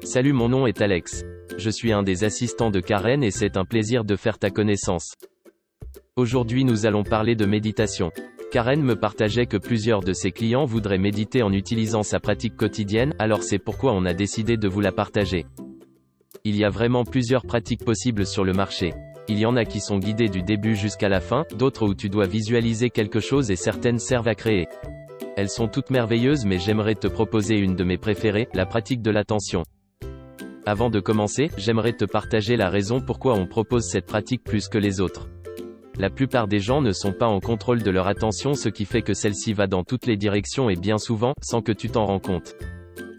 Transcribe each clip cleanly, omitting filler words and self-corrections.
Salut, mon nom est Alex. Je suis un des assistants de Karen et c'est un plaisir de faire ta connaissance. Aujourd'hui nous allons parler de méditation. Karen me partageait que plusieurs de ses clients voudraient méditer en utilisant sa pratique quotidienne, alors c'est pourquoi on a décidé de vous la partager. Il y a vraiment plusieurs pratiques possibles sur le marché. Il y en a qui sont guidées du début jusqu'à la fin, d'autres où tu dois visualiser quelque chose et certaines servent à créer. Elles sont toutes merveilleuses mais j'aimerais te proposer une de mes préférées, la pratique de l'attention. Avant de commencer, j'aimerais te partager la raison pourquoi on propose cette pratique plus que les autres. La plupart des gens ne sont pas en contrôle de leur attention, ce qui fait que celle-ci va dans toutes les directions et bien souvent, sans que tu t'en rends compte.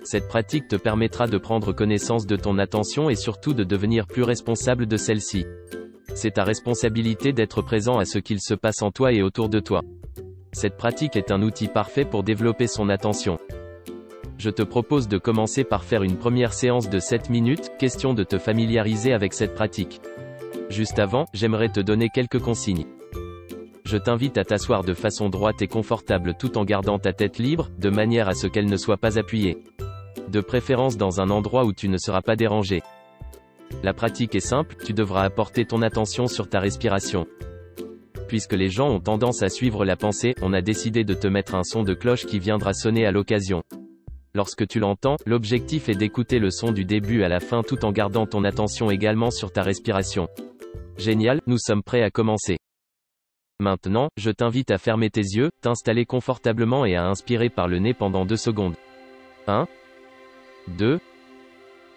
Cette pratique te permettra de prendre connaissance de ton attention et surtout de devenir plus responsable de celle-ci. C'est ta responsabilité d'être présent à ce qu'il se passe en toi et autour de toi. Cette pratique est un outil parfait pour développer son attention. Je te propose de commencer par faire une première séance de 7 minutes, question de te familiariser avec cette pratique. Juste avant, j'aimerais te donner quelques consignes. Je t'invite à t'asseoir de façon droite et confortable tout en gardant ta tête libre, de manière à ce qu'elle ne soit pas appuyée. De préférence dans un endroit où tu ne seras pas dérangé. La pratique est simple, tu devras apporter ton attention sur ta respiration. Puisque les gens ont tendance à suivre la pensée, on a décidé de te mettre un son de cloche qui viendra sonner à l'occasion. Lorsque tu l'entends, l'objectif est d'écouter le son du début à la fin tout en gardant ton attention également sur ta respiration. Génial, nous sommes prêts à commencer. Maintenant, je t'invite à fermer tes yeux, t'installer confortablement et à inspirer par le nez pendant 2 secondes. 1, 2,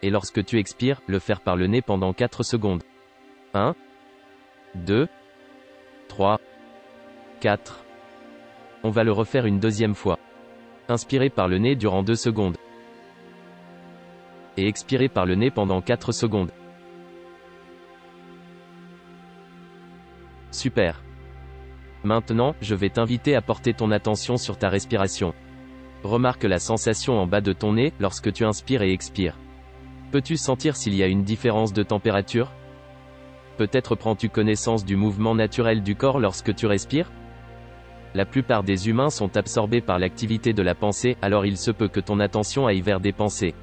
et lorsque tu expires, le faire par le nez pendant 4 secondes. 1, 2, 3, 4. On va le refaire une deuxième fois. Inspirez par le nez durant 2 secondes. Et expirez par le nez pendant 4 secondes. Super. Maintenant, je vais t'inviter à porter ton attention sur ta respiration. Remarque la sensation en bas de ton nez, lorsque tu inspires et expires. Peux-tu sentir s'il y a une différence de température? Peut-être prends-tu connaissance du mouvement naturel du corps lorsque tu respires? La plupart des humains sont absorbés par l'activité de la pensée, alors il se peut que ton attention aille vers des pensées.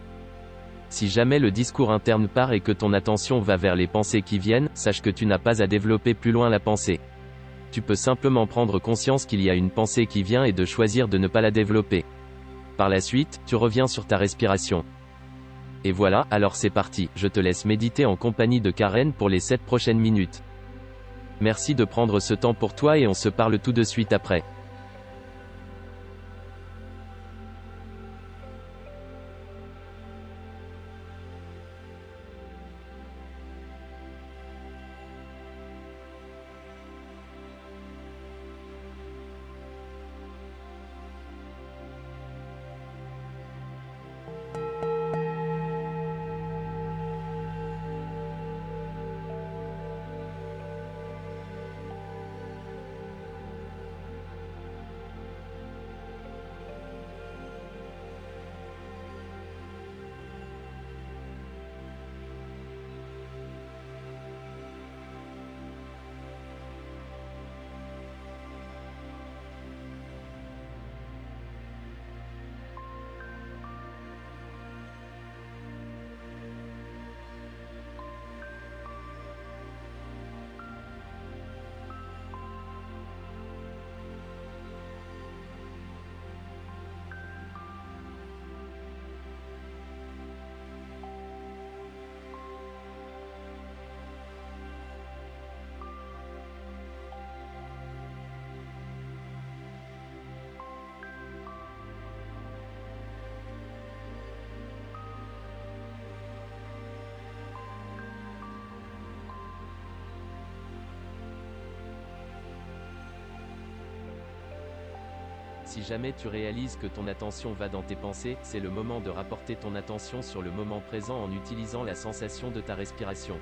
Si jamais le discours interne part et que ton attention va vers les pensées qui viennent, sache que tu n'as pas à développer plus loin la pensée. Tu peux simplement prendre conscience qu'il y a une pensée qui vient et de choisir de ne pas la développer. Par la suite, tu reviens sur ta respiration. Et voilà, alors c'est parti, je te laisse méditer en compagnie de Karen pour les 7 prochaines minutes. Merci de prendre ce temps pour toi et on se parle tout de suite après. Si jamais tu réalises que ton attention va dans tes pensées, c'est le moment de rapporter ton attention sur le moment présent en utilisant la sensation de ta respiration.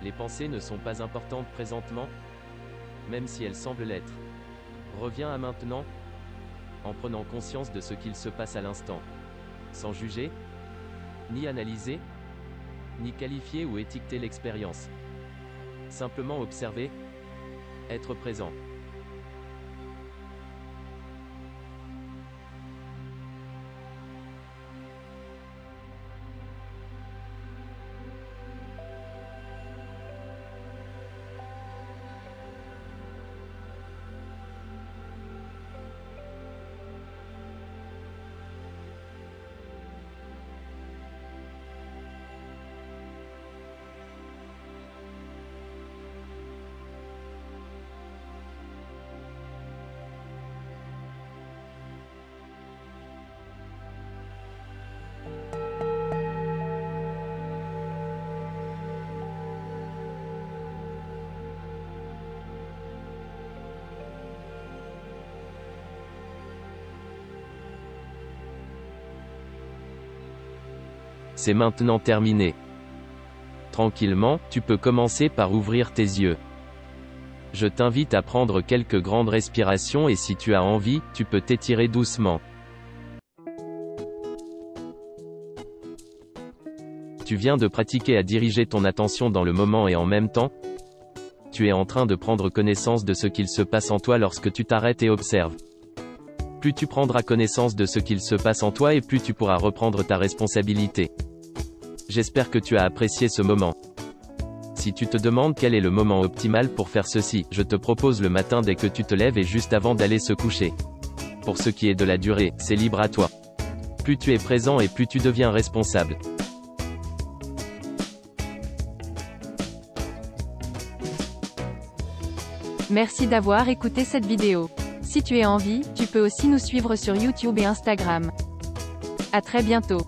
Les pensées ne sont pas importantes présentement, même si elles semblent l'être. Reviens à maintenant, en prenant conscience de ce qu'il se passe à l'instant. Sans juger, ni analyser, ni qualifier ou étiqueter l'expérience. Simplement observer, être présent. C'est maintenant terminé. Tranquillement, tu peux commencer par ouvrir tes yeux. Je t'invite à prendre quelques grandes respirations et si tu as envie, tu peux t'étirer doucement. Tu viens de pratiquer à diriger ton attention dans le moment et en même temps, tu es en train de prendre connaissance de ce qu'il se passe en toi lorsque tu t'arrêtes et observes. Plus tu prendras connaissance de ce qu'il se passe en toi et plus tu pourras reprendre ta responsabilité. J'espère que tu as apprécié ce moment. Si tu te demandes quel est le moment optimal pour faire ceci, je te propose le matin dès que tu te lèves et juste avant d'aller se coucher. Pour ce qui est de la durée, c'est libre à toi. Plus tu es présent et plus tu deviens responsable. Merci d'avoir écouté cette vidéo. Si tu es en vie, tu peux aussi nous suivre sur YouTube et Instagram. À très bientôt.